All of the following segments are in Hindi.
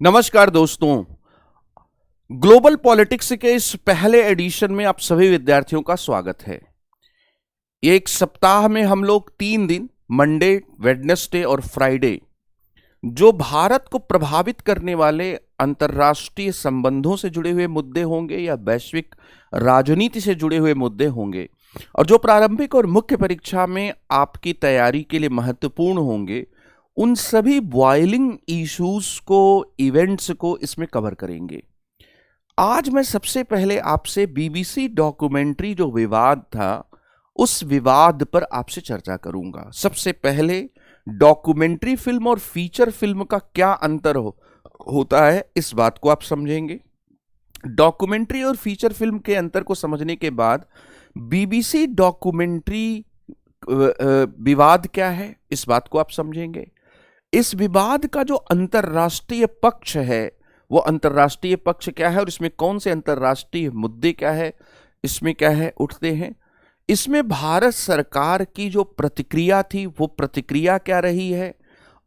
नमस्कार दोस्तों। ग्लोबल पॉलिटिक्स के इस पहले एडिशन में आप सभी विद्यार्थियों का स्वागत है। एक सप्ताह में हम लोग 3 दिन मंडे, वेडनेसडे और फ्राइडे जो भारत को प्रभावित करने वाले अंतर्राष्ट्रीय संबंधों से जुड़े हुए मुद्दे होंगे या वैश्विक राजनीति से जुड़े हुए मुद्दे होंगे और जो प्रारंभिक और मुख्य परीक्षा में आपकी तैयारी के लिए महत्वपूर्ण होंगे, उन सभी बॉइलिंग इश्यूज को, इवेंट्स को इसमें कवर करेंगे। आज मैं सबसे पहले आपसे बीबीसी डॉक्यूमेंट्री जो विवाद था, उस विवाद पर आपसे चर्चा करूंगा। सबसे पहले डॉक्यूमेंट्री फिल्म और फीचर फिल्म का क्या अंतर होता है, इस बात को आप समझेंगे। डॉक्यूमेंट्री और फीचर फिल्म के अंतर को समझने के बाद बीबीसी डॉक्यूमेंट्री विवाद क्या है, इस बात को आप समझेंगे। इस विवाद का जो अंतर्राष्ट्रीय पक्ष है, वो अंतर्राष्ट्रीय पक्ष क्या है और इसमें कौन से अंतर्राष्ट्रीय मुद्दे क्या है, इसमें क्या है उठते हैं। इसमें भारत सरकार की जो प्रतिक्रिया थी, वो प्रतिक्रिया क्या रही है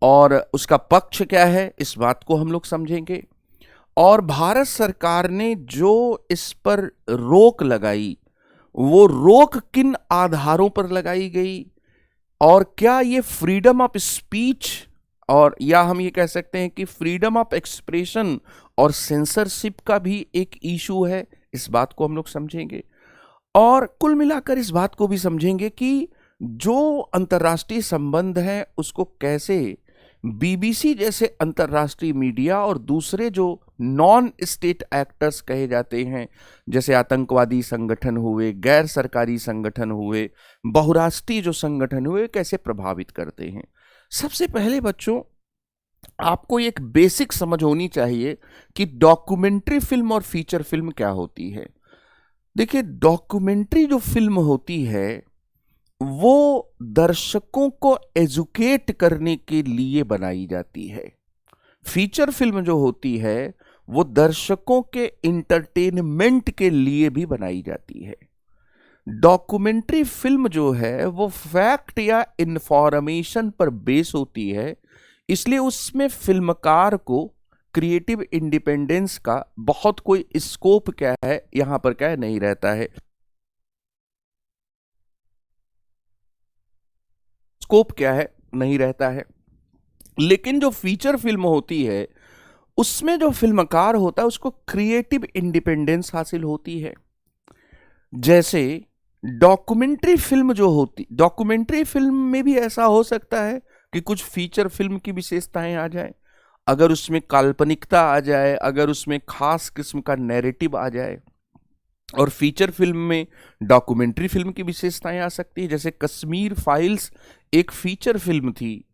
और उसका पक्ष क्या है, इस बात को हम लोग समझेंगे। और भारत सरकार ने जो इस पर रोक लगाई, वो रोक किन आधारों पर लगाई गई और क्या ये फ्रीडम ऑफ स्पीच और या हम ये कह सकते हैं कि फ्रीडम ऑफ एक्सप्रेशन और सेंसरशिप का भी एक इशू है, इस बात को हम लोग समझेंगे। और कुल मिलाकर इस बात को भी समझेंगे कि जो अंतर्राष्ट्रीय संबंध है उसको कैसे बीबीसी जैसे अंतर्राष्ट्रीय मीडिया और दूसरे जो नॉन स्टेट एक्टर्स कहे जाते हैं, जैसे आतंकवादी संगठन हुए, गैर सरकारी संगठन हुए, बहुराष्ट्रीय जो संगठन हुए, कैसे प्रभावित करते हैं। सबसे पहले बच्चों, आपको एक बेसिक समझ होनी चाहिए कि डॉक्यूमेंट्री फिल्म और फीचर फिल्म क्या होती है। देखिए, डॉक्यूमेंट्री जो फिल्म होती है वो दर्शकों को एजुकेट करने के लिए बनाई जाती है। फीचर फिल्म जो होती है वो दर्शकों के इंटरटेनमेंट के लिए भी बनाई जाती है। डॉक्यूमेंट्री फिल्म जो है वो फैक्ट या इंफॉर्मेशन पर बेस होती है, इसलिए उसमें फिल्मकार को क्रिएटिव इंडिपेंडेंस का बहुत कोई स्कोप क्या है यहां पर क्या है नहीं रहता है। स्कोप क्या है नहीं रहता है। लेकिन जो फीचर फिल्म होती है उसमें जो फिल्मकार होता है उसको क्रिएटिव इंडिपेंडेंस हासिल होती है। जैसे डॉक्यूमेंट्री फिल्म जो होती, डॉक्यूमेंट्री फिल्म में भी ऐसा हो सकता है कि कुछ फीचर फिल्म की विशेषताएं आ जाए, अगर उसमें काल्पनिकता आ जाए, अगर उसमें खास किस्म का नैरेटिव आ जाए। और फीचर फिल्म में डॉक्यूमेंट्री फिल्म की विशेषताएं आ सकती है। जैसे कश्मीर फाइल्स एक फीचर फिल्म थी,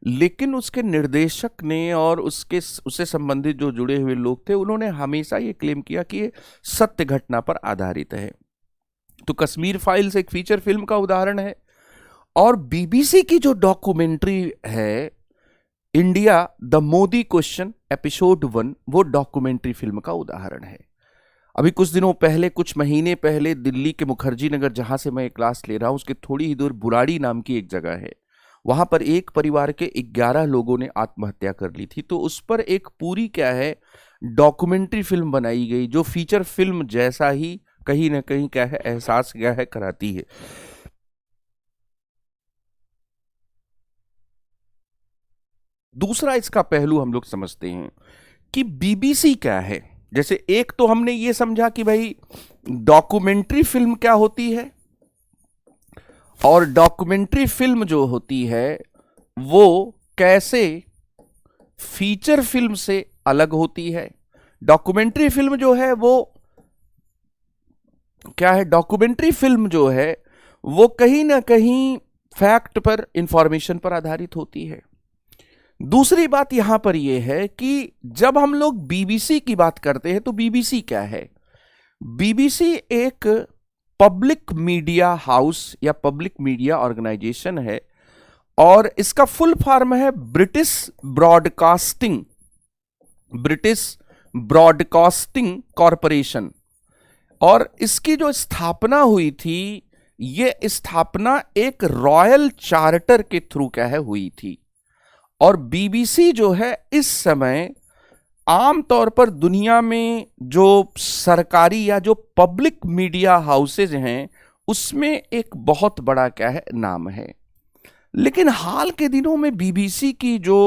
लेकिन उसके निर्देशक ने और उससे संबंधित जो जुड़े हुए लोग थे, उन्होंने हमेशा ये क्लेम किया कि ये सत्य घटना पर आधारित है। तो कश्मीर फाइल्स एक फीचर फिल्म का उदाहरण है। और बीबीसी की जो डॉक्यूमेंट्री है, India the Modi question episode 1, वो डॉक्यूमेंट्री फिल्म का उदाहरण है। अभी कुछ दिनों पहले, कुछ महीने पहले, दिल्ली के मुखर्जी नगर, जहां से मैं क्लास ले रहा हूं, उसके थोड़ी ही दूर बुराड़ी नाम की एक जगह है। वहां पर एक परिवार के 11 लोगों ने आत्महत्या कर ली थी। तो उस पर एक पूरी क्या है डॉक्यूमेंट्री फिल्म बनाई गई, जो फीचर फिल्म जैसा ही कहीं ना कहीं क्या है एहसास क्या है कराती है। दूसरा इसका पहलू हम लोग समझते हैं कि बीबीसी क्या है। जैसे एक तो हमने ये समझा कि भाई डॉक्यूमेंट्री फिल्म क्या होती है, और डॉक्यूमेंट्री फिल्म जो होती है वो कैसे फीचर फिल्म से अलग होती है। डॉक्यूमेंट्री फिल्म जो है वो क्या है, डॉक्यूमेंट्री फिल्म जो है वो कहीं ना कहीं फैक्ट पर, इंफॉर्मेशन पर आधारित होती है। दूसरी बात यहां पर यह है कि जब हम लोग बीबीसी की बात करते हैं तो बीबीसी क्या है। बीबीसी एक पब्लिक मीडिया हाउस या पब्लिक मीडिया ऑर्गेनाइजेशन है, और इसका फुल फॉर्म है ब्रिटिश ब्रॉडकास्टिंग कॉरपोरेशन। और इसकी जो स्थापना हुई थी, ये स्थापना एक रॉयल चार्टर के थ्रू क्या है हुई थी। और बीबीसी जो है इस समय आम तौर पर दुनिया में जो सरकारी या जो पब्लिक मीडिया हाउसेज हैं उसमें एक बहुत बड़ा क्या है नाम है। लेकिन हाल के दिनों में बीबीसी की जो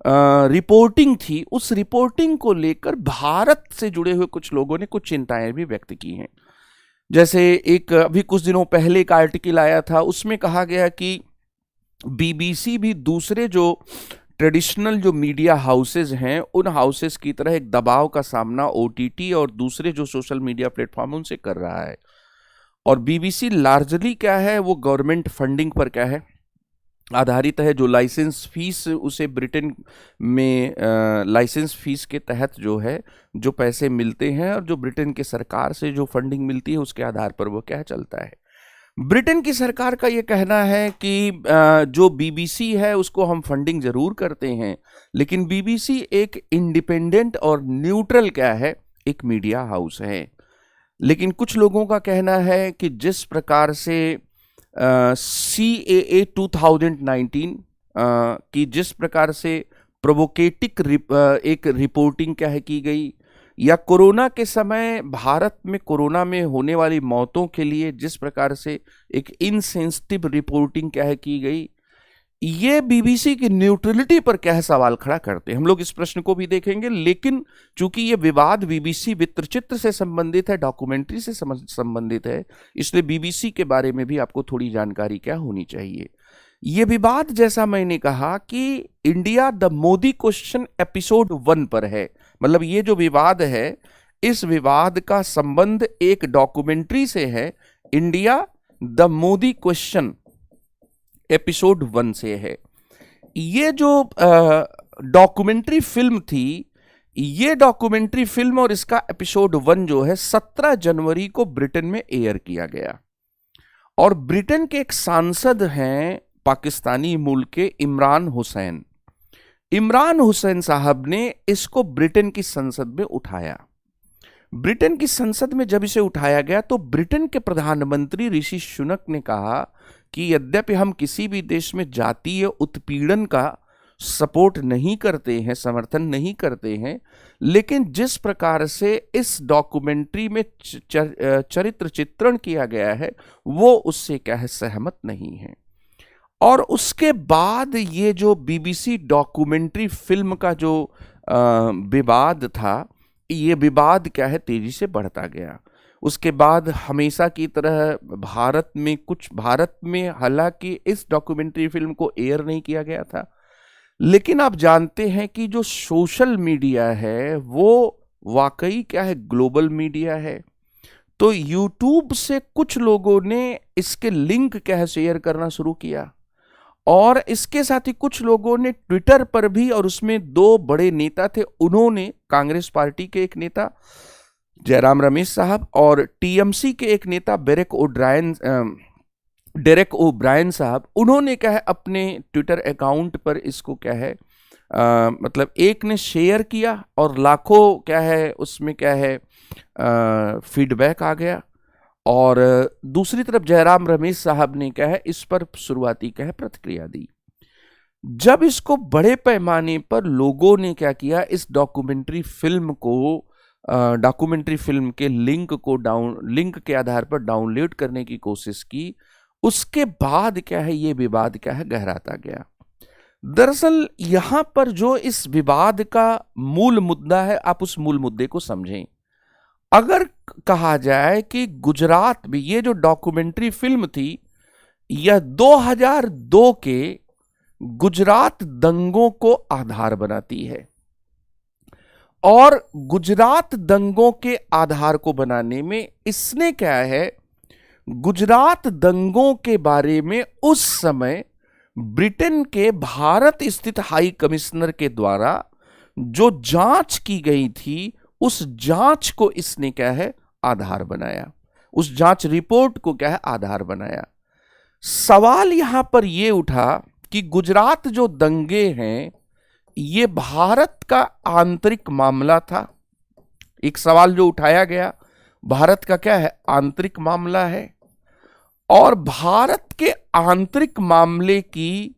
रिपोर्टिंग थी, उस रिपोर्टिंग को लेकर भारत से जुड़े हुए कुछ लोगों ने कुछ चिंताएं भी व्यक्त की हैं। जैसे एक अभी कुछ दिनों पहले एक आर्टिकल आया था, उसमें कहा गया कि बीबीसी भी दूसरे जो ट्रेडिशनल जो मीडिया हाउसेज हैं उन हाउसेज की तरह एक दबाव का सामना ओटीटी और दूसरे जो सोशल मीडिया प्लेटफॉर्म उनसे कर रहा है। और बीबीसी लार्जली क्या है, वो गवर्नमेंट फंडिंग पर क्या है आधारित है। जो लाइसेंस फीस उसे ब्रिटेन में लाइसेंस फीस के तहत जो है जो पैसे मिलते हैं और जो ब्रिटेन के सरकार से जो फंडिंग मिलती है उसके आधार पर वो क्या चलता है। ब्रिटेन की सरकार का ये कहना है कि जो बीबीसी है उसको हम फंडिंग जरूर करते हैं, लेकिन बीबीसी एक इंडिपेंडेंट और न्यूट्रल क्या है एक मीडिया हाउस है। लेकिन कुछ लोगों का कहना है कि जिस प्रकार से CAA 2019 की जिस प्रकार से प्रोवोकेटिव एक रिपोर्टिंग क्या है की गई, या कोरोना के समय भारत में कोरोना में होने वाली मौतों के लिए जिस प्रकार से एक इनसेंसिटिव रिपोर्टिंग क्या है की गई, ये बीबीसी की न्यूट्रलिटी पर क्या है सवाल खड़ा करते हैं। हम लोग इस प्रश्न को भी देखेंगे, लेकिन चूंकि ये विवाद बीबीसी वृत्तचित्र से संबंधित है, डॉक्यूमेंट्री से संबंधित है, इसलिए बीबीसी के बारे में भी आपको थोड़ी जानकारी क्या होनी चाहिए। ये विवाद जैसा मैंने कहा कि India the Modi question episode 1 पर है। मतलब ये जो विवाद है, इस विवाद का संबंध एक डॉक्यूमेंट्री से है, India the Modi question episode 1 से है। ये जो डॉक्यूमेंट्री फिल्म थी, ये डॉक्यूमेंट्री फिल्म और इसका एपिसोड 1 जो है 17 जनवरी को ब्रिटेन में एयर किया गया। और ब्रिटेन के एक सांसद हैं पाकिस्तानी मूल के इमरान हुसैन। इमरान हुसैन साहब ने इसको ब्रिटेन की संसद में उठाया। ब्रिटेन की संसद में जब इसे उठाया गया तो ब्रिटेन के प्रधानमंत्री ऋषि सुनक ने कहा कि यद्यपि हम किसी भी देश में जातीय उत्पीड़न का सपोर्ट नहीं करते हैं, समर्थन नहीं करते हैं, लेकिन जिस प्रकार से इस डॉक्यूमेंट्री में चरित्र चित्रण किया गया है वो उससे क्या है सहमत नहीं है। और उसके बाद ये जो बीबीसी डॉक्यूमेंट्री फिल्म का जो विवाद था, ये विवाद क्या है तेजी से बढ़ता गया। उसके बाद हमेशा की तरह भारत में हालांकि इस डॉक्यूमेंट्री फिल्म को एयर नहीं किया गया था, लेकिन आप जानते हैं कि जो सोशल मीडिया है वो वाकई क्या है ग्लोबल मीडिया है। तो यूट्यूब से कुछ लोगों ने इसके लिंक क्या है शेयर करना शुरू किया, और इसके साथ ही कुछ लोगों ने ट्विटर पर भी, और उसमें 2 बड़े नेता थे, उन्होंने कांग्रेस पार्टी के एक नेता जयराम रमेश साहब और टीएमसी के एक नेता डेरेक ओ ब्रायन साहब, उन्होंने क्या है अपने ट्विटर अकाउंट पर इसको क्या है मतलब एक ने शेयर किया और लाखों क्या है उसमें क्या है फीडबैक आ गया। और दूसरी तरफ जयराम रमेश साहब ने क्या है इस पर शुरुआती क्या है प्रतिक्रिया दी। जब इसको बड़े पैमाने पर लोगों ने क्या किया, इस डॉक्यूमेंट्री फिल्म के लिंक के आधार पर डाउनलोड करने की कोशिश की, उसके बाद क्या है ये विवाद क्या है गहराता गया। दरअसल यहां पर जो इस विवाद का मूल मुद्दा है, आप उस मूल मुद्दे को समझें। अगर कहा जाए कि गुजरात में ये जो डॉक्यूमेंट्री फिल्म थी, यह 2002 के गुजरात दंगों को आधार बनाती है, और गुजरात दंगों के आधार को बनाने में इसने क्या है गुजरात दंगों के बारे में उस समय ब्रिटेन के भारत स्थित हाई कमिश्नर के द्वारा जो जांच की गई थी, उस जांच को इसने क्या है आधार बनाया, उस जांच रिपोर्ट को क्या है आधार बनाया। सवाल यहां पर यह उठा कि गुजरात जो दंगे हैं ये भारत का आंतरिक मामला था। एक सवाल जो उठाया गया, भारत का क्या है आंतरिक मामला है, और भारत के आंतरिक मामले की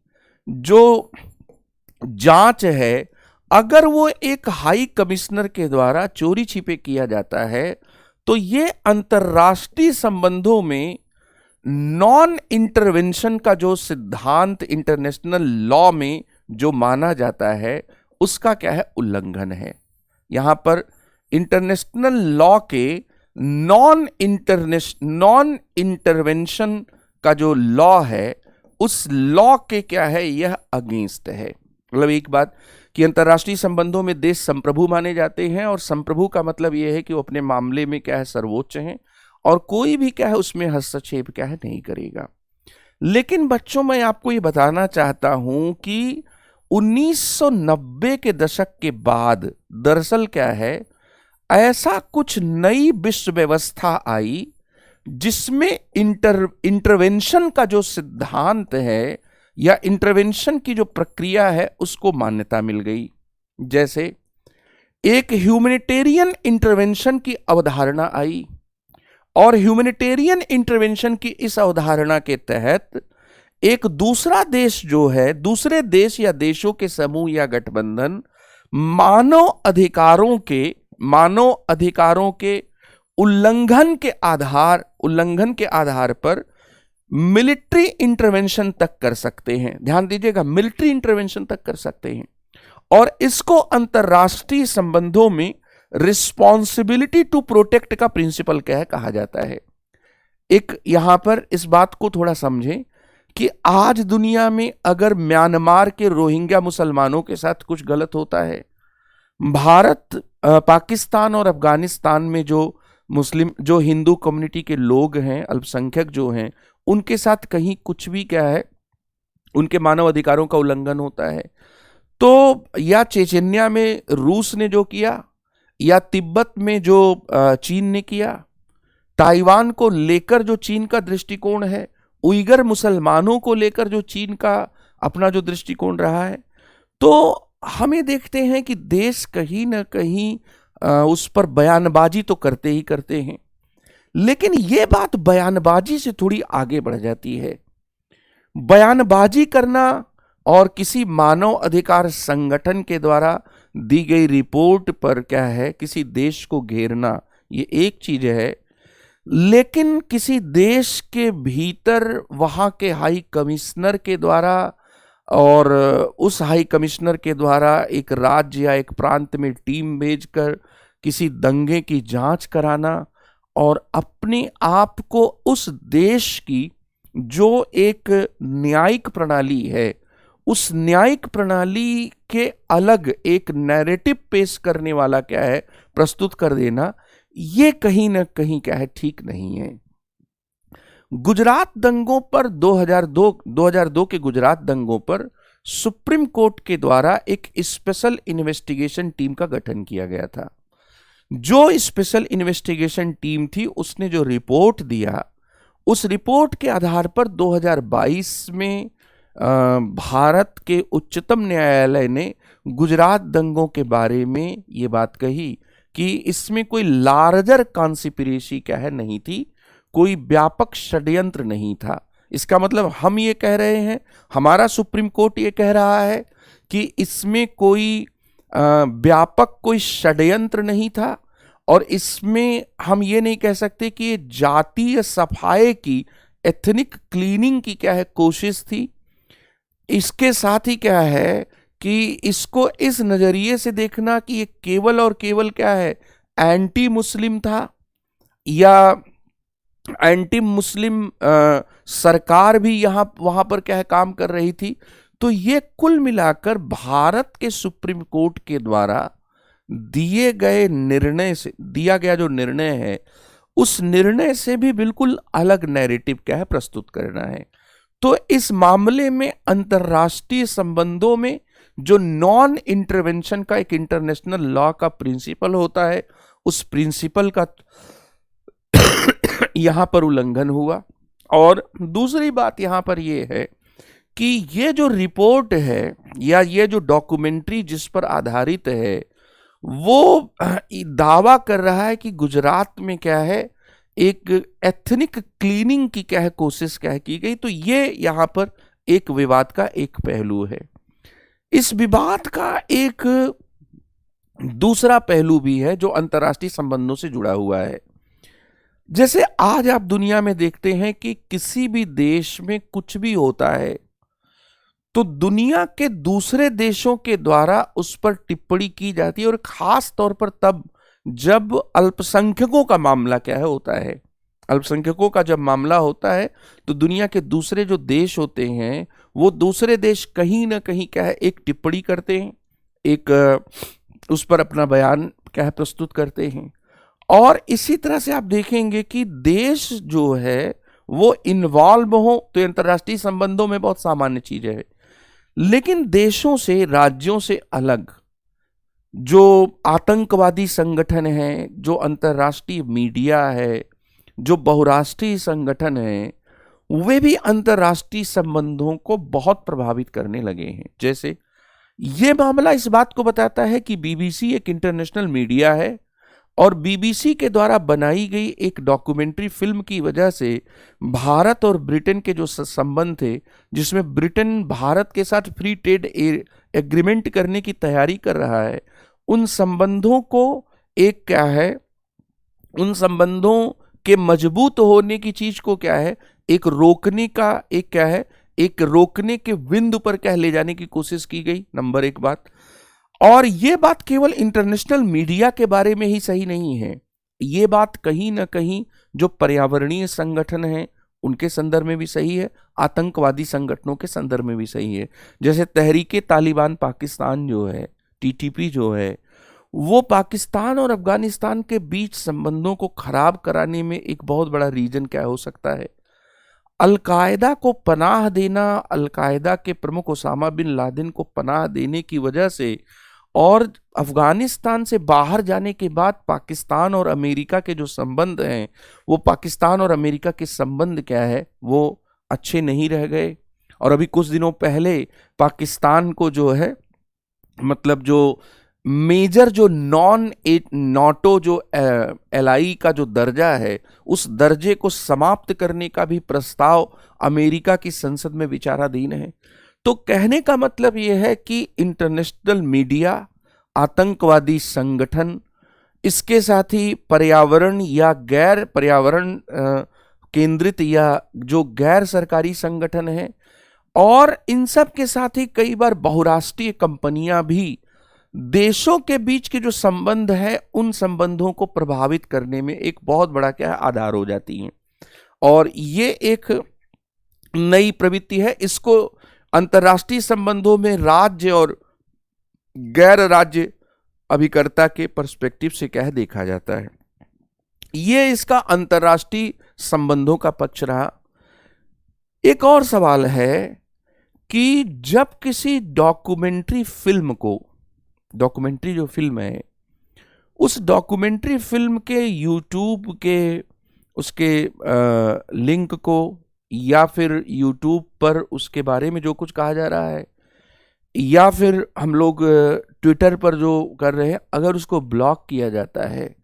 जो जांच है अगर वो एक हाई कमिश्नर के द्वारा चोरी छिपे किया जाता है तो ये अंतर्राष्ट्रीय संबंधों में नॉन इंटरवेंशन का जो सिद्धांत इंटरनेशनल लॉ में जो माना जाता है उसका क्या है, उल्लंघन है। यहां पर इंटरनेशनल लॉ के नॉन इंटरवेंशन का जो लॉ है उस लॉ के क्या है, यह अगेंस्ट है। मतलब एक बात कि अंतर्राष्ट्रीय संबंधों में देश संप्रभु माने जाते हैं और संप्रभु का मतलब यह है कि वो अपने मामले में क्या है, सर्वोच्च हैं और कोई भी क्या है उसमें हस्तक्षेप क्या है नहीं करेगा। लेकिन बच्चों, मैं आपको ये बताना चाहता हूं कि 1990 के दशक के बाद दरअसल क्या है, ऐसा कुछ नई विश्व व्यवस्था आई जिसमें इंटरवेंशन का जो सिद्धांत है या इंटरवेंशन की जो प्रक्रिया है उसको मान्यता मिल गई। जैसे एक ह्यूमैनिटेरियन इंटरवेंशन की अवधारणा आई और ह्यूमैनिटेरियन इंटरवेंशन की इस अवधारणा के तहत एक दूसरा देश जो है, दूसरे देश या देशों के समूह या गठबंधन मानव अधिकारों के उल्लंघन के आधार पर मिलिट्री इंटरवेंशन तक कर सकते हैं। ध्यान दीजिएगा, मिलिट्री इंटरवेंशन तक कर सकते हैं और इसको अंतर्राष्ट्रीय संबंधों में रिस्पॉन्सिबिलिटी टू प्रोटेक्ट का प्रिंसिपल क्या है कहा जाता है। एक यहां पर इस बात को थोड़ा समझें कि आज दुनिया में अगर म्यांमार के रोहिंग्या मुसलमानों के साथ कुछ गलत होता है, भारत, पाकिस्तान और अफगानिस्तान में जो हिंदू कम्युनिटी के लोग हैं, अल्पसंख्यक जो हैं, उनके साथ कहीं कुछ भी क्या है, उनके मानव अधिकारों का उल्लंघन होता है, तो या चेचन्या में रूस ने जो किया, या तिब्बत में जो चीन ने किया, ताइवान को लेकर जो चीन का दृष्टिकोण है, उइगर मुसलमानों को लेकर जो चीन का अपना जो दृष्टिकोण रहा है, तो हमें देखते हैं कि देश कहीं ना कहीं उस पर बयानबाजी तो करते ही करते हैं, लेकिन ये बात बयानबाजी से थोड़ी आगे बढ़ जाती है। बयानबाजी करना और किसी मानव अधिकार संगठन के द्वारा दी गई रिपोर्ट पर क्या है, किसी देश को घेरना, ये एक चीज है, लेकिन किसी देश के भीतर वहां के हाई कमिश्नर के द्वारा और उस हाई कमिश्नर के द्वारा एक राज्य या एक प्रांत में टीम भेजकर किसी दंगे की जांच कराना और अपने आप को उस देश की जो एक न्यायिक प्रणाली है, उस न्यायिक प्रणाली के अलग एक नैरेटिव पेश करने वाला क्या है, प्रस्तुत कर देना, ये कहीं ना कहीं क्या है, ठीक नहीं है। गुजरात दंगों पर 2002 के गुजरात दंगों पर सुप्रीम कोर्ट के द्वारा एक स्पेशल इन्वेस्टिगेशन टीम का गठन किया गया था। जो स्पेशल इन्वेस्टिगेशन टीम थी उसने जो रिपोर्ट दिया, उस रिपोर्ट के आधार पर 2022 में भारत के उच्चतम न्यायालय ने गुजरात दंगों के बारे में ये बात कही कि इसमें कोई लार्जर कॉन्स्पिरेसी क्या है नहीं थी, कोई व्यापक षड्यंत्र नहीं था। इसका मतलब हम ये कह रहे हैं, हमारा सुप्रीम कोर्ट ये कह रहा है कि इसमें कोई व्यापक कोई षड्यंत्र नहीं था और इसमें हम ये नहीं कह सकते कि ये जातीय सफाई की, एथनिक क्लीनिंग की क्या है कोशिश थी। इसके साथ ही क्या है कि इसको इस नजरिए से देखना कि ये केवल और केवल क्या है, एंटी मुस्लिम था या एंटी मुस्लिम सरकार भी वहां पर क्या है काम कर रही थी। तो ये कुल मिलाकर भारत के सुप्रीम कोर्ट के द्वारा दिया गया जो निर्णय है, उस निर्णय से भी बिल्कुल अलग नैरेटिव क्या है प्रस्तुत करना है। तो इस मामले में अंतर्राष्ट्रीय संबंधों में जो नॉन इंटरवेंशन का एक इंटरनेशनल लॉ का प्रिंसिपल होता है, उस प्रिंसिपल का यहां पर उल्लंघन हुआ। और दूसरी बात यहां पर यह है कि ये जो रिपोर्ट है या ये जो डॉक्यूमेंट्री जिस पर आधारित है, वो दावा कर रहा है कि गुजरात में क्या है, एक एथनिक क्लीनिंग की क्या है कोशिश क्या है की गई। तो ये यहां पर एक विवाद का एक पहलू है। इस विवाद का एक दूसरा पहलू भी है जो अंतर्राष्ट्रीय संबंधों से जुड़ा हुआ है। जैसे आज आप दुनिया में देखते हैं कि किसी भी देश में कुछ भी होता है तो दुनिया के दूसरे देशों के द्वारा उस पर टिप्पणी की जाती है, और खास तौर पर तब जब अल्पसंख्यकों का मामला क्या है होता है। अल्पसंख्यकों का जब मामला होता है तो दुनिया के दूसरे जो देश होते हैं वो दूसरे देश कहीं ना कहीं क्या है एक टिप्पणी करते हैं, एक उस पर अपना बयान क्या है प्रस्तुत करते हैं। और इसी तरह से आप देखेंगे कि देश जो है वो इन्वॉल्व हो तो अंतर्राष्ट्रीय संबंधों में बहुत सामान्य चीज है। लेकिन देशों से, राज्यों से अलग जो आतंकवादी संगठन हैं, जो अंतर्राष्ट्रीय मीडिया है, जो बहुराष्ट्रीय संगठन है, वे भी अंतर्राष्ट्रीय संबंधों को बहुत प्रभावित करने लगे हैं। जैसे ये मामला इस बात को बताता है कि बीबीसी एक इंटरनेशनल मीडिया है और बीबीसी के द्वारा बनाई गई एक डॉक्यूमेंट्री फिल्म की वजह से भारत और ब्रिटेन के जो संबंध थे, जिसमें ब्रिटेन भारत के साथ फ्री ट्रेड एग्रीमेंट करने की तैयारी कर रहा है, उन संबंधों को एक क्या है, उन संबंधों के मजबूत होने की चीज को क्या है एक रोकने का, एक क्या है एक रोकने के बिंदु पर क्या ले जाने की कोशिश की गई। नंबर एक बात। और ये बात केवल इंटरनेशनल मीडिया के बारे में ही सही नहीं है, ये बात कहीं ना कहीं जो पर्यावरणीय संगठन हैं उनके संदर्भ में भी सही है, आतंकवादी संगठनों के संदर्भ में भी सही है। जैसे तहरीके तालिबान पाकिस्तान जो है, टीटीपी जो है, वो पाकिस्तान और अफगानिस्तान के बीच संबंधों को खराब कराने में एक बहुत बड़ा रीजन क्या हो सकता है। अलकायदा को पनाह देना, अलकायदा के प्रमुख ओसामा बिन लादेन को पनाह देने की वजह से और अफगानिस्तान से बाहर जाने के बाद पाकिस्तान और अमेरिका के जो संबंध हैं, वो पाकिस्तान और अमेरिका के संबंध क्या है वो अच्छे नहीं रह गए। और अभी कुछ दिनों पहले पाकिस्तान को जो है मतलब जो मेजर जो नाटो जो एलआई का जो दर्जा है, उस दर्जे को समाप्त करने का भी प्रस्ताव अमेरिका की संसद में विचाराधीन है। तो कहने का मतलब यह है कि इंटरनेशनल मीडिया, आतंकवादी संगठन, इसके साथ ही पर्यावरण या गैर पर्यावरण केंद्रित या जो गैर सरकारी संगठन है, और इन सब के साथ ही कई बार बहुराष्ट्रीय कंपनियां भी देशों के बीच के जो संबंध है उन संबंधों को प्रभावित करने में एक बहुत बड़ा क्या है आधार हो जाती हैं। और ये एक नई प्रवृत्ति है। इसको अंतर्राष्ट्रीय संबंधों में राज्य और गैर राज्य अभिकर्ता के पर्सपेक्टिव से क्या है देखा जाता है। ये इसका अंतर्राष्ट्रीय संबंधों का पक्ष रहा। एक और सवाल है कि जब किसी डॉक्यूमेंट्री फिल्म को, डॉक्यूमेंट्री जो फिल्म है, उस डॉक्यूमेंट्री फिल्म के यूट्यूब के उसके लिंक को या फिर यूट्यूब पर उसके बारे में जो कुछ कहा जा रहा है, या फिर हम लोग ट्विटर पर जो कर रहे हैं, अगर उसको ब्लॉक किया जाता है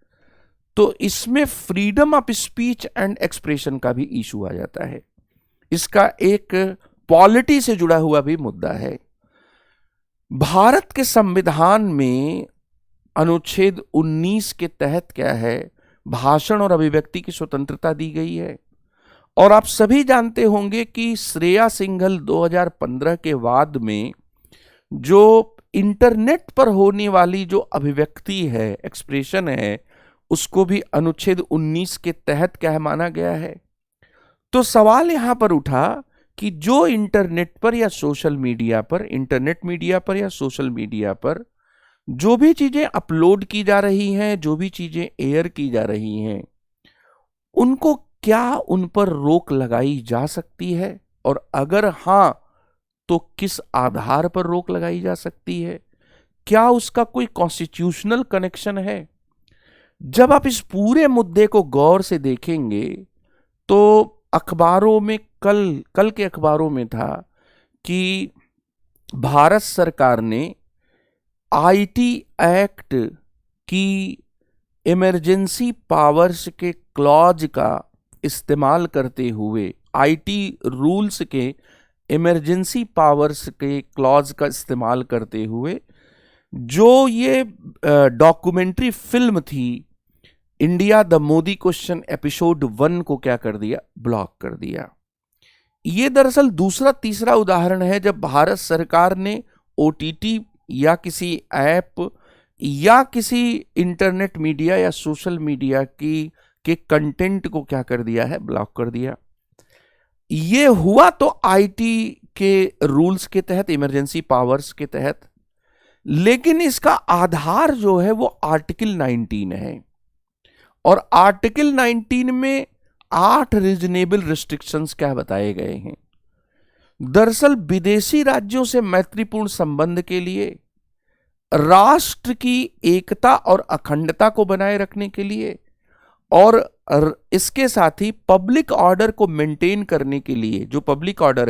तो इसमें freedom of speech and expression का भी इशू आ जाता है। इसका एक पॉलिटी से जुड़ा हुआ भी मुद्दा है। भारत के संविधान में अनुच्छेद 19 के तहत क्या है भाषण और अभिव्यक्ति की स्वतंत्रता दी गई है। और आप सभी जानते होंगे कि श्रेया सिंघल 2015 के बाद में जो इंटरनेट पर होने वाली जो अभिव्यक्ति है, एक्सप्रेशन है, उसको भी अनुच्छेद 19 के तहत क्या है माना गया है। तो सवाल यहां पर उठा कि जो इंटरनेट पर या सोशल मीडिया पर, इंटरनेट मीडिया पर या सोशल मीडिया पर जो भी चीजें अपलोड की जा रही हैं, जो भी चीजें एयर की जा रही हैं, उनको क्या उन पर रोक लगाई जा सकती है, और अगर हां तो किस आधार पर रोक लगाई जा सकती है, क्या उसका कोई कॉन्स्टिट्यूशनल कनेक्शन है। जब आप इस पूरे मुद्दे को गौर से देखेंगे तो अखबारों में कल के अखबारों में था कि भारत सरकार ने आईटी एक्ट की इमरजेंसी पावर्स के क्लॉज का इस्तेमाल करते हुए, आईटी रूल्स के इमरजेंसी पावर्स के क्लॉज का इस्तेमाल करते हुए जो ये डॉक्यूमेंट्री फिल्म थी India the Modi question episode 1 को क्या कर दिया, ब्लॉक कर दिया। ये दरअसल दूसरा तीसरा उदाहरण है जब भारत सरकार ने ओटीटी या किसी ऐप या किसी इंटरनेट मीडिया या सोशल मीडिया के कंटेंट को क्या कर दिया है, ब्लॉक कर दिया। ये हुआ तो आईटी के रूल्स के तहत, इमरजेंसी पावर्स के तहत, लेकिन इसका आधार जो है वो आर्टिकल 19 है। और आर्टिकल 19 में 8 रीजनेबल रिस्ट्रिक्शंस क्या बताए गए हैं। दरअसल विदेशी राज्यों से मैत्रीपूर्ण संबंध के लिए, राष्ट्र की एकता और अखंडता को बनाए रखने के लिए, और इसके साथ ही पब्लिक ऑर्डर को मेंटेन करने के लिए, जो पब्लिक ऑर्डर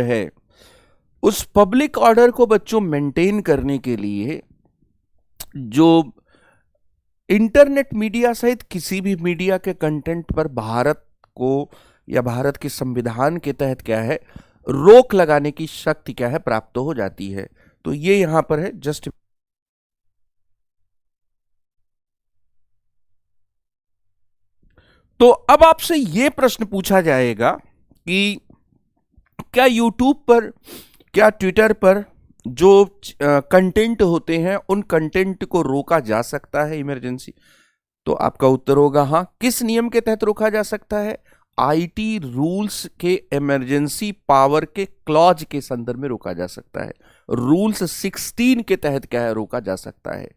है उस पब्लिक ऑर्डर को बच्चों मेंटेन करने के लिए जो इंटरनेट मीडिया सहित किसी भी मीडिया के कंटेंट पर भारत को या भारत के संविधान के तहत क्या है, रोक लगाने की शक्ति क्या है, प्राप्त हो जाती है। तो ये यहां पर है जस्ट। तो अब आपसे यह प्रश्न पूछा जाएगा कि क्या यूट्यूब पर, क्या ट्विटर पर जो कंटेंट होते हैं उन कंटेंट को रोका जा सकता है इमरजेंसी? तो आपका उत्तर होगा हाँ। किस नियम के तहत रोका जा सकता है? आईटी रूल्स के इमरजेंसी पावर के क्लॉज के संदर्भ में रोका जा सकता है। रूल्स 16 के तहत क्या है, रोका जा सकता है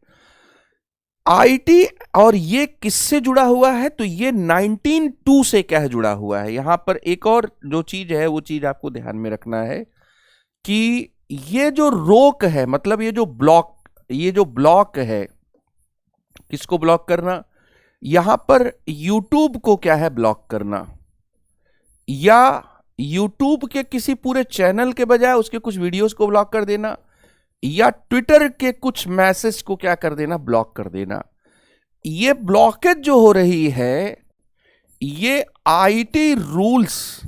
आईटी। और ये किससे जुड़ा हुआ है? तो ये 19.2 से क्या है, जुड़ा हुआ है। यहां पर एक और जो चीज है वो चीज आपको ध्यान में रखना है कि ये जो रोक है, मतलब ये जो ब्लॉक है, किसको ब्लॉक करना? यहां पर यूट्यूब को क्या है, ब्लॉक करना, या यूट्यूब के किसी पूरे चैनल के बजाय उसके कुछ वीडियोस को ब्लॉक कर देना, या ट्विटर के कुछ मैसेज को क्या कर देना, ब्लॉक कर देना। ये ब्लॉकेज जो हो रही है ये आईटी रूल्स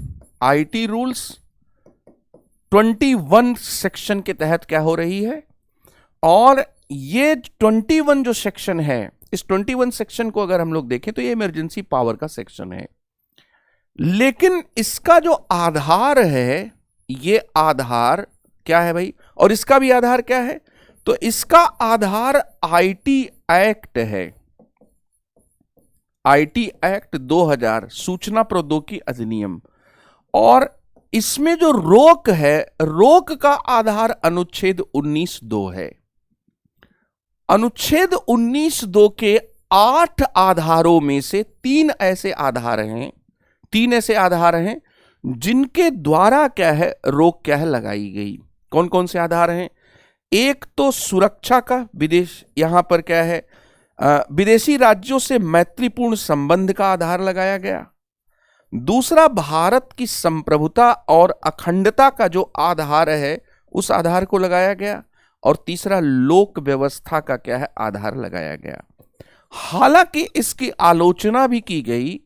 21 सेक्शन के तहत क्या हो रही है। और ये 21 जो सेक्शन है, इस 21 सेक्शन को अगर हम लोग देखें तो ये इमरजेंसी पावर का सेक्शन है। लेकिन इसका जो आधार है, ये आधार क्या है भाई, और इसका भी आधार क्या है? तो इसका आधार आईटी एक्ट है, आईटी एक्ट 2000, सूचना प्रौद्योगिकी अधिनियम। और इसमें जो रोक है, रोक का आधार अनुच्छेद 19(2) है। अनुच्छेद 19(2) के 8 आधारों में से 3 ऐसे आधार हैं जिनके द्वारा क्या है, रोक क्या है, लगाई गई। कौन कौन से आधार हैं? एक तो सुरक्षा का, यहां पर क्या है, विदेशी राज्यों से मैत्रीपूर्ण संबंध का आधार लगाया गया। दूसरा भारत की संप्रभुता और अखंडता का जो आधार है उस आधार को लगाया गया। और तीसरा लोक व्यवस्था का क्या है, आधार लगाया गया। हालांकि इसकी आलोचना भी की गई,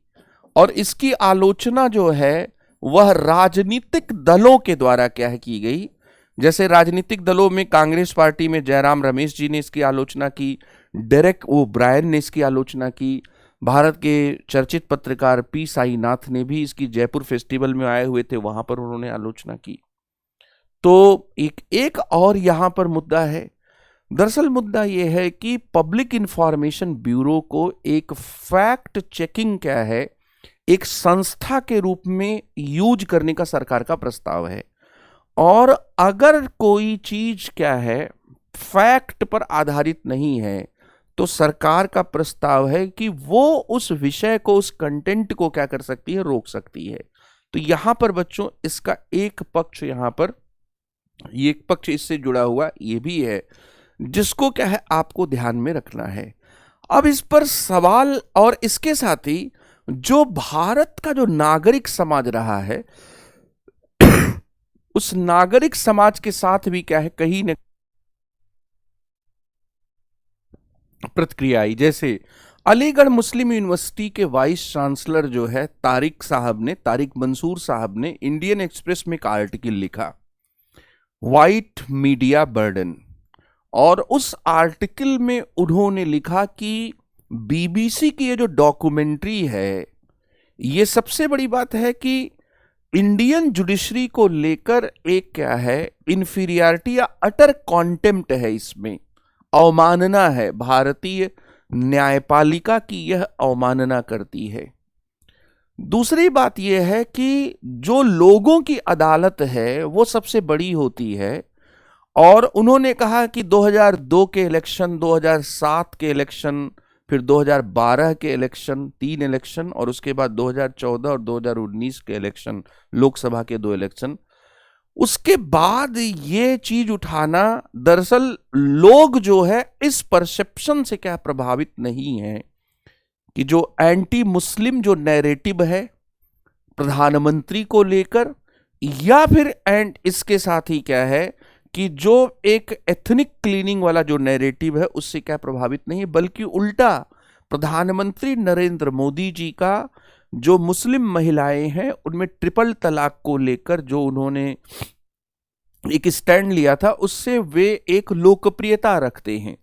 और इसकी आलोचना जो है वह राजनीतिक दलों के द्वारा क्या है, की गई। जैसे राजनीतिक दलों में कांग्रेस पार्टी में जयराम रमेश जी ने इसकी आलोचना की, डेरेक ओब्रायन ने इसकी आलोचना की, भारत के चर्चित पत्रकार पी साईनाथ ने भी इसकी जयपुर फेस्टिवल में आए हुए थे, वहां पर उन्होंने आलोचना की। तो एक और यहां पर मुद्दा है। दरअसल मुद्दा यह है कि पब्लिक इंफॉर्मेशन ब्यूरो को एक फैक्ट चेकिंग क्या है, एक संस्था के रूप में यूज करने का सरकार का प्रस्ताव है। और अगर कोई चीज क्या है, फैक्ट पर आधारित नहीं है, तो सरकार का प्रस्ताव है कि वो उस विषय को, उस कंटेंट को क्या कर सकती है, रोक सकती है। तो यहां पर बच्चों इसका एक पक्ष, यहां पर ये एक पक्ष इससे जुड़ा हुआ ये भी है, जिसको क्या है आपको ध्यान में रखना है। अब इस पर सवाल, और इसके साथ ही जो भारत का जो नागरिक समाज रहा है उस नागरिक समाज के साथ भी क्या है, कहीं न प्रतिक्रिया आई। जैसे अलीगढ़ मुस्लिम यूनिवर्सिटी के वाइस चांसलर जो है तारिक मंसूर साहब ने इंडियन एक्सप्रेस में एक आर्टिकल लिखा, वाइट मीडिया बर्डन। और उस आर्टिकल में उन्होंने लिखा कि बीबीसी की ये जो डॉक्यूमेंट्री है, ये सबसे बड़ी बात है कि इंडियन जुडिशरी को लेकर एक क्या है, इंफीरियरिटी या अटर कॉन्टेम्प्ट है, इसमें अवमानना है, भारतीय न्यायपालिका की यह अवमानना करती है। दूसरी बात यह है कि जो लोगों की अदालत है वो सबसे बड़ी होती है, और उन्होंने कहा कि 2002 के इलेक्शन, 2007 के इलेक्शन, फिर 2012 के इलेक्शन, 3 इलेक्शन, और उसके बाद 2014 और 2019 के इलेक्शन, लोकसभा के 2 इलेक्शन, उसके बाद ये चीज उठाना, दरअसल लोग जो है इस परसेप्शन से क्या प्रभावित नहीं है कि जो एंटी मुस्लिम जो नैरेटिव है प्रधानमंत्री को लेकर, या फिर एंड इसके साथ ही क्या है कि जो एक एथनिक क्लीनिंग वाला जो नैरेटिव है उससे क्या प्रभावित नहीं, बल्कि उल्टा प्रधानमंत्री नरेंद्र मोदी जी का जो मुस्लिम महिलाएं हैं उनमें ट्रिपल तलाक को लेकर जो उन्होंने एक स्टैंड लिया था, उससे वे एक लोकप्रियता रखते हैं।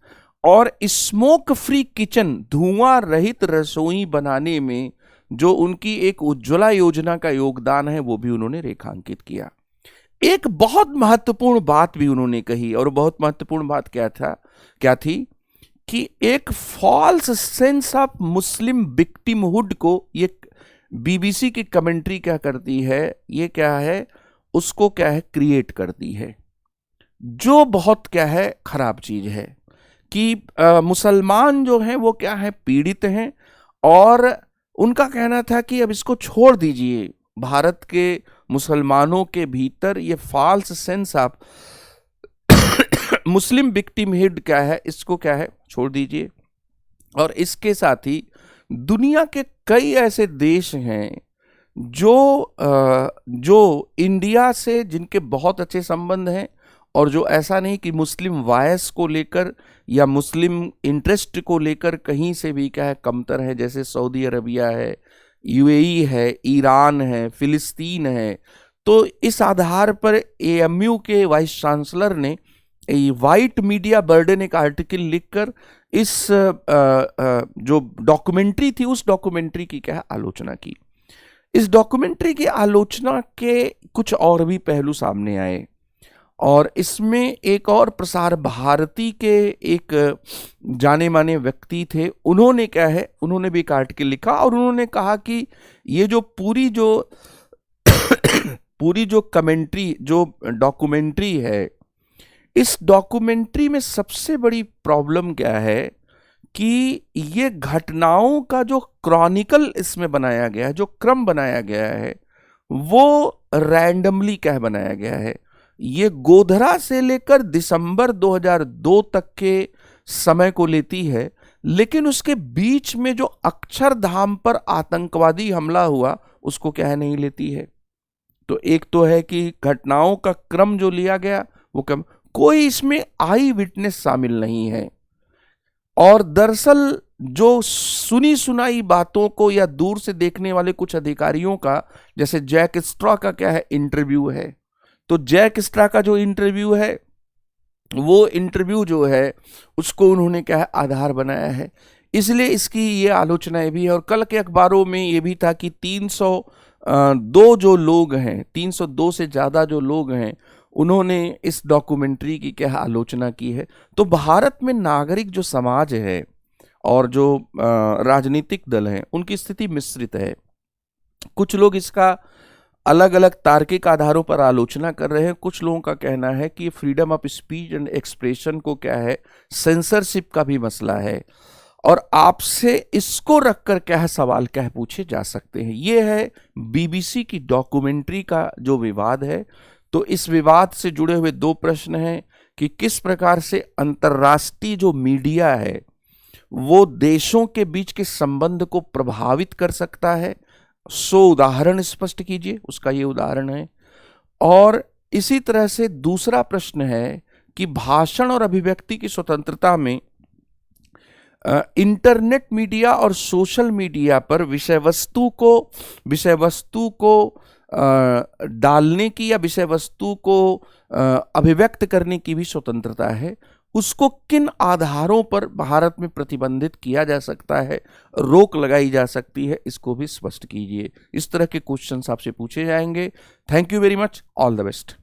और स्मोक फ्री किचन, धुआं रहित रसोई बनाने में जो उनकी एक उज्ज्वला योजना का योगदान है वो भी उन्होंने रेखांकित किया। एक बहुत महत्वपूर्ण बात भी उन्होंने कही, और बहुत महत्वपूर्ण बात क्या थी कि एक false sense of Muslim victimhood को ये बीबीसी की कमेंट्री क्या करती है, ये क्या है, उसको क्या है, क्रिएट करती है, जो बहुत क्या है खराब चीज है कि मुसलमान जो हैं वो क्या है, पीड़ित हैं, और उनका कहना था कि अब इसको छोड़ दीजिए। भारत के मुसलमानों के भीतर ये false sense of Muslim victimhood क्या है, इसको क्या है, छोड़ दीजिए। और इसके साथ ही दुनिया के कई ऐसे देश हैं जो इंडिया से जिनके बहुत अच्छे संबंध हैं, और जो ऐसा नहीं कि मुस्लिम वॉयस को लेकर या मुस्लिम इंटरेस्ट को लेकर कहीं से भी क्या है कमतर है, जैसे सऊदी अरबिया है, यूएई है, ईरान है, फिलिस्तीन है। तो इस आधार पर एएमयू के वाइस चांसलर ने वाइट मीडिया बर्डन एक आर्टिकल लिखकर इस जो डॉक्यूमेंट्री थी उस डॉक्यूमेंट्री की क्या आलोचना की। इस डॉक्यूमेंट्री की आलोचना के कुछ और भी पहलू सामने आए, और इसमें एक और प्रसार भारती के एक जाने माने व्यक्ति थे, उन्होंने क्या है, उन्होंने भी एक आर्टिकल लिखा, और उन्होंने कहा कि ये जो पूरी जो कमेंट्री, जो डॉक्यूमेंट्री है, इस डॉक्यूमेंट्री में सबसे बड़ी प्रॉब्लम क्या है कि ये घटनाओं का जो क्रॉनिकल इसमें बनाया गया है, जो क्रम बनाया गया है, वो रैंडमली क्या बनाया गया है। ये गोधरा से लेकर दिसंबर 2002 तक के समय को लेती है, लेकिन उसके बीच में जो अक्षरधाम पर आतंकवादी हमला हुआ उसको क्या है नहीं लेती है। तो एक तो है कि घटनाओं का क्रम जो लिया गया वो क्रम, कोई इसमें आई विटनेस शामिल नहीं है, और दरअसल जो सुनी सुनाई बातों को या दूर से देखने वाले कुछ अधिकारियों का, जैसे जैक स्ट्रॉ का क्या है इंटरव्यू है, तो जैक स्ट्रॉ का जो इंटरव्यू है वो इंटरव्यू जो है उसको उन्होंने क्या है आधार बनाया है, इसलिए इसकी ये आलोचनाएं भी है। और कल के अखबारों में ये भी था कि 302 जो लोग हैं, 302 से ज्यादा जो लोग हैं, उन्होंने इस डॉक्यूमेंट्री की क्या आलोचना की है। तो भारत में नागरिक जो समाज है और जो राजनीतिक दल हैं उनकी स्थिति मिश्रित है। कुछ लोग इसका अलग अलग तार्किक आधारों पर आलोचना कर रहे हैं, कुछ लोगों का कहना है कि freedom of speech and expression को क्या है सेंसरशिप का भी मसला है, और आपसे इसको रखकर क्या है सवाल क्या पूछे जा सकते हैं। ये है बीबीसी की डॉक्यूमेंट्री का जो विवाद है। तो इस विवाद से जुड़े हुए 2 प्रश्न हैं कि किस प्रकार से अंतर्राष्ट्रीय जो मीडिया है वो देशों के बीच के संबंध को प्रभावित कर सकता है, सो उदाहरण स्पष्ट कीजिए, उसका ये उदाहरण है। और इसी तरह से दूसरा प्रश्न है कि भाषण और अभिव्यक्ति की स्वतंत्रता में इंटरनेट मीडिया और सोशल मीडिया पर विषय वस्तु को डालने की या विषय वस्तु को अभिव्यक्त करने की भी स्वतंत्रता है, उसको किन आधारों पर भारत में प्रतिबंधित किया जा सकता है, रोक लगाई जा सकती है, इसको भी स्पष्ट कीजिए। इस तरह के क्वेश्चंस आपसे पूछे जाएंगे। Thank you very much, all the best.